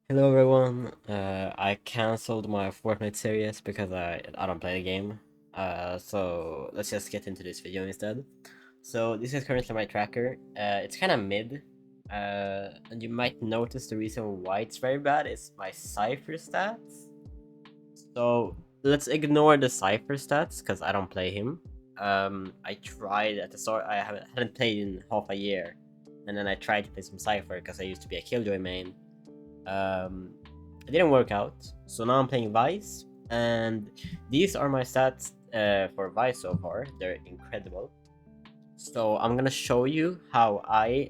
Hello everyone. I canceled my Fortnite series because I don't play the game. So let's just get into this video instead. So this is currently my tracker. It's kind of mid. And you might notice the reason why it's very bad is my Cypher stats. So let's ignore the Cypher stats because I don't play him. I tried at the start. I hadn't played in half a year, and then I tried to play some Cypher because I used to be a Killjoy main. um, it didn't work out, so now I'm playing Vyse, and these are my stats for Vyse so far. They're incredible. So I'm gonna show you how I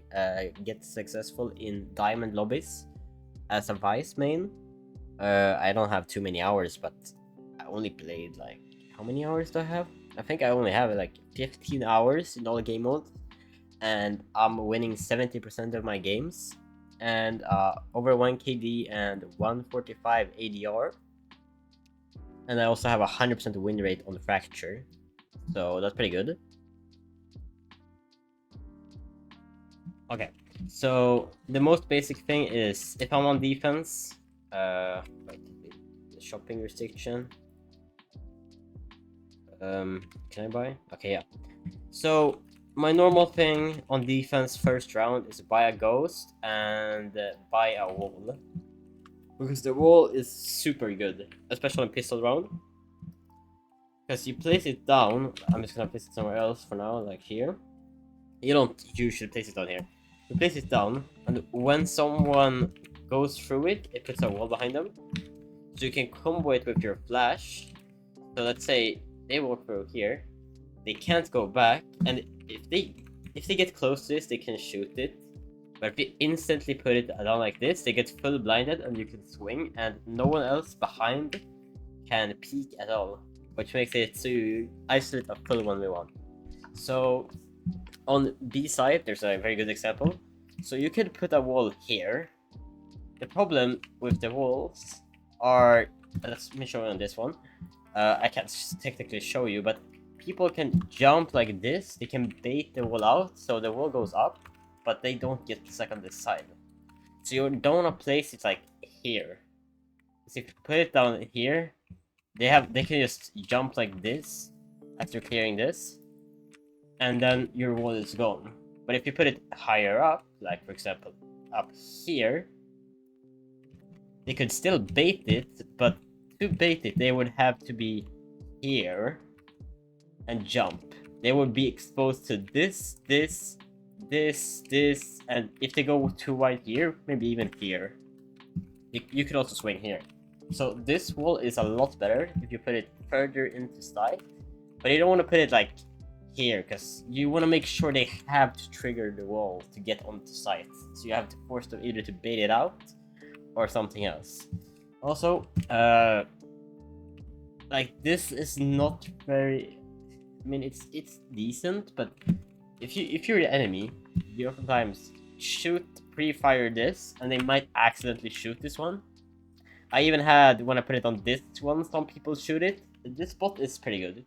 get successful in diamond lobbies as a Vyse main. I don't have too many hours, but I only played like, how many hours do I have? I think I only have like 15 hours in all game modes, and I'm winning 70% of my games, and over 1 KD and 145 ADR, and I also have a 100% win rate on Fracture, so that's pretty good. Okay, so the most basic thing is if I'm on defense, wait, the shopping restriction. Can I buy? Okay, yeah. So my normal thing on defense first round is buy a ghost and buy a wall, because the wall is super good, especially in pistol round. Because you place it down, I'm just gonna place it somewhere else for now, like here. You don't usually place it down here. You place it down, and when someone goes through it, it puts a wall behind them. So you can combo it with your flash. So let's say they walk through here, they can't go back, and if they get close to this, they can shoot it. But if you instantly put it down like this, they get full blinded and you can swing, and no one else behind can peek at all, which makes it so you isolate a full 1v1. So on B side, there's a very good example. So you could put a wall here. The problem with the walls are, let me show you on this one. I can't technically show you, but people can jump like this. They can bait the wall out, so the wall goes up, but they don't get stuck on this side. So you don't want to place it like here. So if you put it down here, they can just jump like this after clearing this, and then your wall is gone. But if you put it higher up, like for example up here, they could still bait it, but to bait it, they would have to be here and jump. They would be exposed to this, and if they go too wide here, maybe even here. You could also swing here. So this wall is a lot better if you put it further into sight, but you don't want to put it like here, because you want to make sure they have to trigger the wall to get onto site. So you have to force them either to bait it out or something else. Also, like this is not very. I mean, it's decent, but if you're the enemy, you oftentimes shoot pre-fire this, and they might accidentally shoot this one. I even had, when I put it on this one, some people shoot it. This bot is pretty good.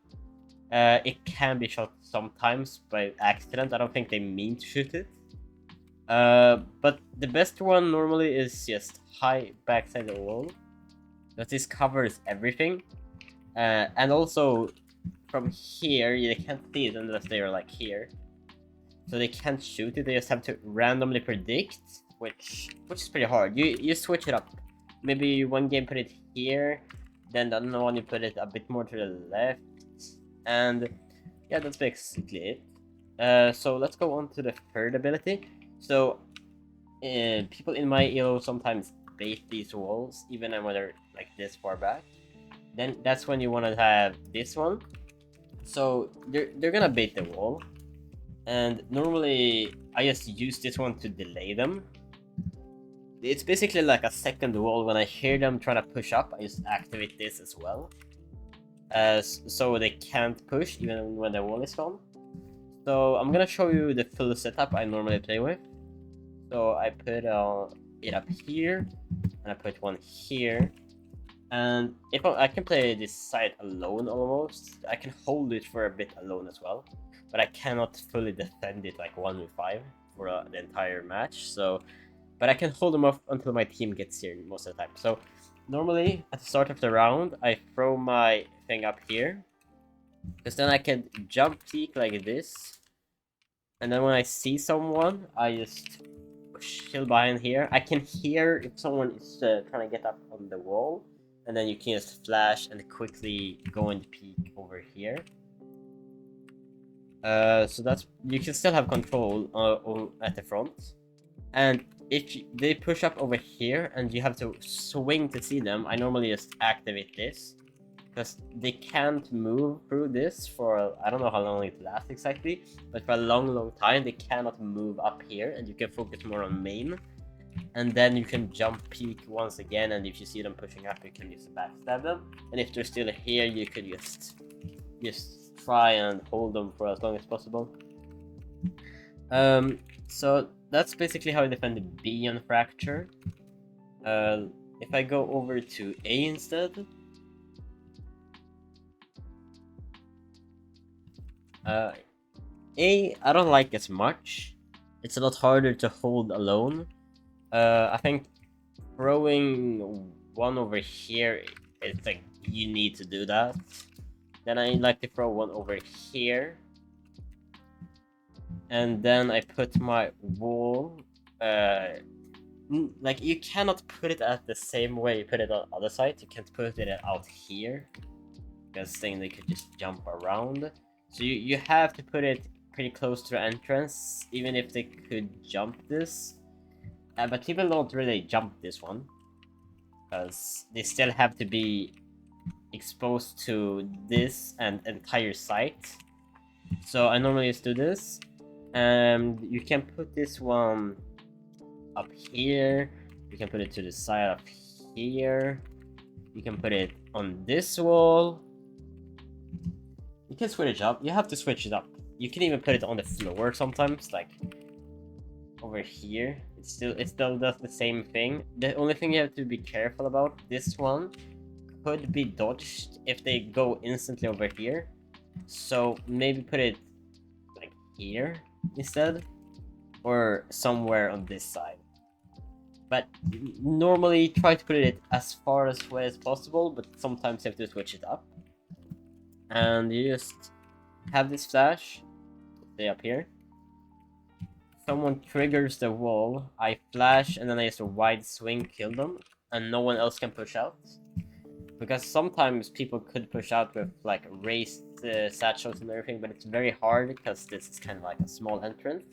It can be shot sometimes by accident. I don't think they mean to shoot it. But the best one normally is just high backside of the wall, because this covers everything. And also from here, they can't see it unless they are like here. So they can't shoot it. They just have to randomly predict, which is pretty hard. You switch it up. Maybe one game put it here, then the other one you put it a bit more to the left, and yeah, that's basically it. So let's go on to the third ability. So people in my elo sometimes bait these walls, even when they're like this far back. Then that's when you want to have this one. So they're gonna bait the wall, and normally I just use this one to delay them. It's basically like a second wall. When I hear them trying to push up, I just activate this as well, so they can't push even when the wall is gone. So I'm gonna show you the full setup I normally play with. So I put it up here, and I put one here. And if I can play this side alone almost, I can hold it for a bit alone as well, but I cannot fully defend it like 1v5 for the entire match. So but I can hold them off until my team gets here most of the time. So normally at the start of the round, I throw my thing up here, because then I can jump peek like this, and then when I see someone, I just chill behind here. I can hear if someone is trying to get up on the wall, and then you can just flash and quickly go and peek over here. So that's, you can still have control at the front. And if they push up over here and you have to swing to see them, I normally just activate this, because they can't move through this for, I don't know how long it lasts exactly, but for a long time they cannot move up here, and you can focus more on main. And then you can jump peek once again, and if you see them pushing up, you can just backstab them. And if they're still here, you could just try and hold them for as long as possible. So that's basically how I defend the B on Fracture. If I go over to A instead, A I don't like as much. It's a lot harder to hold alone. I think throwing one over here, it's like you need to do that. Then I like to throw one over here, and then I put my wall. Like, you cannot put it at the same way you put it on the other side. You can't put it out here, because then they could just jump around. So you have to put it pretty close to the entrance, even if they could jump this. But people don't really jump this one, because they still have to be exposed to this and entire site. So I normally just do this, and you can put this one up here, you can put it to the side up here, you can put it on this wall. You can switch it up. You have to switch it up. You can even put it on the floor sometimes, like over here. It still does the same thing. The only thing you have to be careful about, this one could be dodged if they go instantly over here. So maybe put it like here instead, or somewhere on this side. But normally try to put it as far away as possible, but sometimes you have to switch it up. And you just have this flash, stay up here. Someone triggers the wall, I flash, and then I just a wide swing, kill them, and no one else can push out. Because sometimes people could push out with like raised satchels and everything, but it's very hard because this is kind of like a small entrance.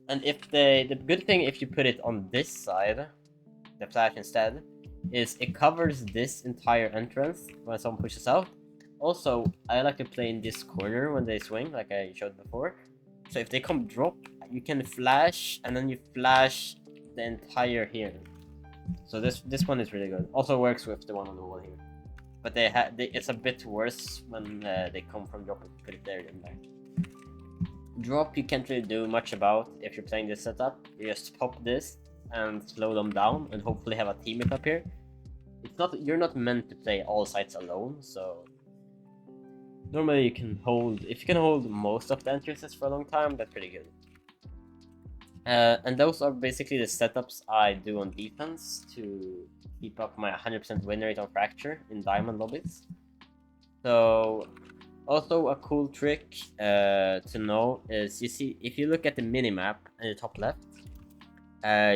And if the good thing, if you put it on this side, the flash instead, is it covers this entire entrance when someone pushes out. Also, I like to play in this corner when they swing, like I showed before. So if they come drop, you can flash, and then you flash the entire here. So this one is really good. Also works with the one on the wall here. But it's a bit worse when they come from drop and put it there and there. Drop you can't really do much about if you're playing this setup. You just pop this and slow them down and hopefully have a teammate up here. You're not meant to play all sides alone, so normally you can hold, if you can hold most of the entrances for a long time, that's pretty good. And those are basically the setups I do on defense to keep up my 100% win rate on Fracture in diamond lobbies. So also a cool trick to know is, you see, if you look at the minimap in the top left,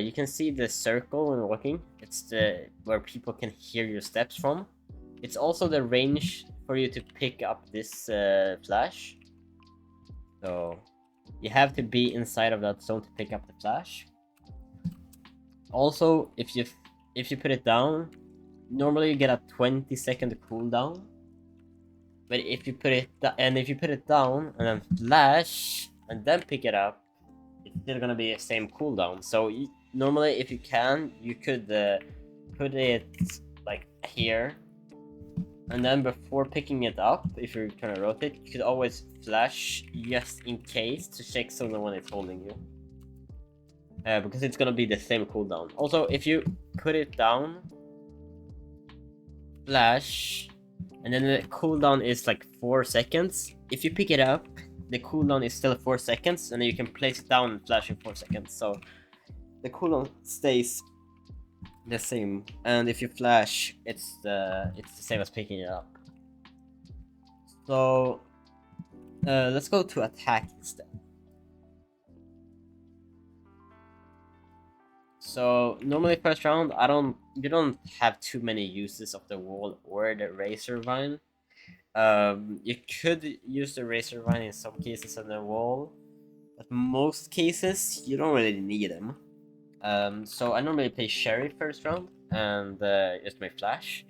you can see the circle when walking. It's where people can hear your steps from. It's also the range for you to pick up this flash. So you have to be inside of that zone to pick up the flash. Also, if you put it down, normally you get a 20-second cooldown. But if you put it down and then flash and then pick it up, it's still gonna be the same cooldown. So normally, if you can, you could put it like here, and then before picking it up, if you're trying to rotate, you could always flash just in case to check so no one is holding you. Because it's gonna be the same cooldown. Also, if you put it down, flash, and then the cooldown is like 4 seconds. If you pick it up, the cooldown is still 4 seconds, and then you can place it down and flash in 4 seconds. So the cooldown stays the same, and if you flash, it's the same as picking it up. So let's go to attack instead. So normally first round, you don't have too many uses of the wall or the razor vine. You could use the razor vine in some cases on the wall, but most cases you don't really need them. So I normally play Sherry first round and just my flash,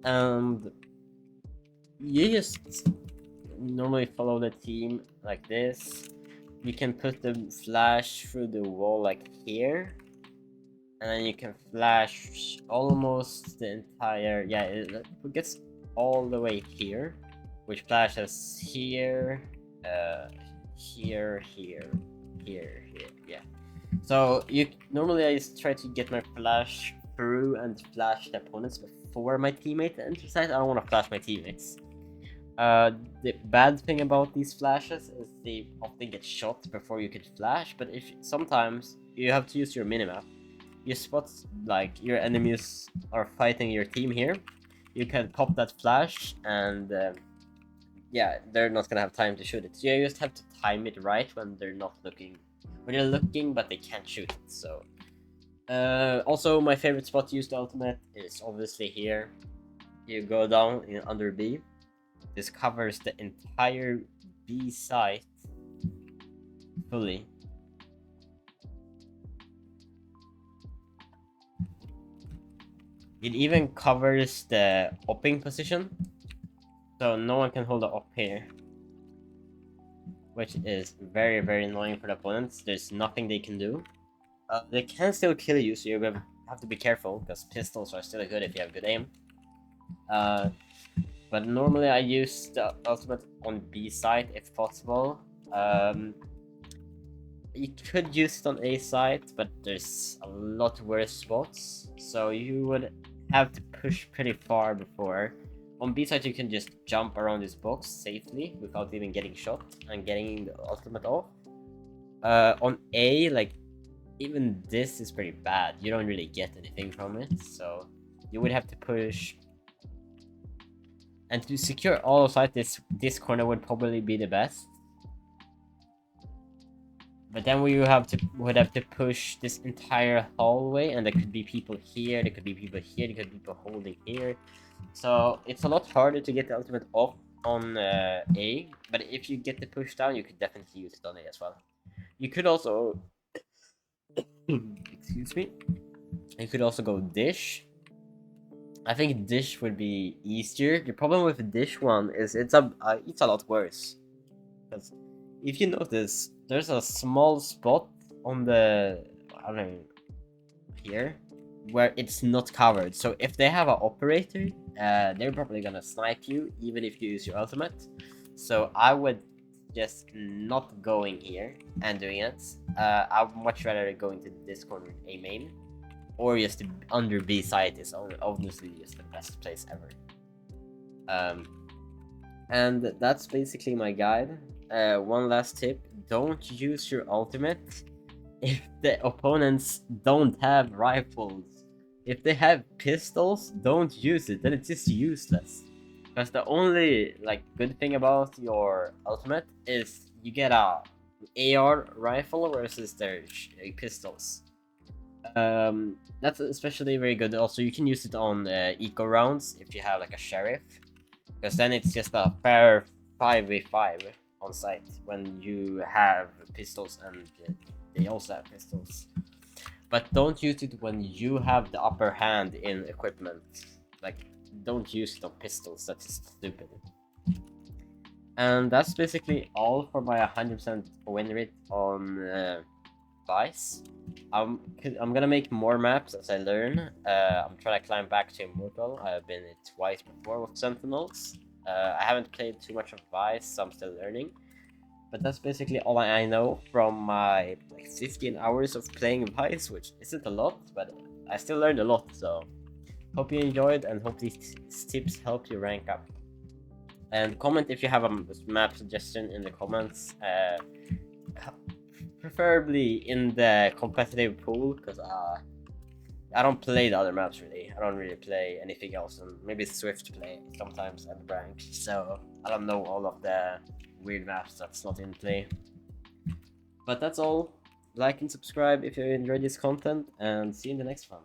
and you just normally follow the team like this. You can put the flash through the wall like here, and then you can flash almost the entire, it gets all the way here, which flashes here, here, yeah. So normally I just try to get my flash through and flash the opponents before my teammate enters site. I don't want to flash my teammates. The bad thing about these flashes is they often get shot before you could flash, but sometimes you have to use your minimap. You spot like your enemies are fighting your team here, you can pop that flash and they're not gonna have time to shoot it. So you just have to time it right when they're not looking. When they're looking but they can't shoot it. So also my favorite spot to use the ultimate is obviously here. You go down under B. This covers the entire B site fully. It even covers the upping position, so no one can hold it up here, which is very, very annoying for the opponents. There's nothing they can do. They can still kill you, so you have to be careful, because pistols are still good if you have good aim. But normally I use the ultimate on B side if possible. You could use it on A side, but there's a lot worse spots, so you would have to push pretty far before. On B side, you can just jump around this box safely without even getting shot and getting the ultimate off. On A, like, even this is pretty bad. You don't really get anything from it, so you would have to push. And to secure all side, this corner would probably be the best. But then we would have to push this entire hallway, and there could be people here, there could be people here, there could be people holding here. So it's a lot harder to get the ultimate off on A, but if you get the push down, you could definitely use it on A as well. You could also excuse me. You could also go dish. I think dish would be easier. The problem with the dish one is it's a lot worse. Because if you notice, there's a small spot on the, I don't know, here, where it's not covered. So if they have an operator, they're probably gonna snipe you, even if you use your ultimate. So I would just not going here and doing it. I'd much rather going to this corner with A main, or just under B side is obviously just the best place ever. And that's basically my guide. One last tip: don't use your ultimate if the opponents don't have rifles. If they have pistols, don't use it, then it's just useless. Because the only good thing about your ultimate is you get a AR rifle versus their pistols. That's especially very good. Also, you can use it on eco rounds if you have a sheriff, because then it's just a fair 5v5 on site when you have pistols and they also have pistols. But don't use it when you have the upper hand in equipment. Don't use it on pistols, that's stupid. And that's basically all for my 100% win rate on Vyse. I'm gonna make more maps as I learn. I'm trying to climb back to Immortal. I've been it twice before with Sentinels. I haven't played too much of Vyse, so I'm still learning. But that's basically all I know from my 15 hours of playing Vyse, which isn't a lot, but I still learned a lot. So hope you enjoyed, and hope these tips help you rank up. And comment if you have a map suggestion in the comments. preferably in the competitive pool, because I don't play the other maps really. I don't really play anything else, and maybe Swift play sometimes at rank. So I don't know all of the weird maps that's not in play. But that's all. Like and subscribe if you enjoyed this content, and see you in the next one.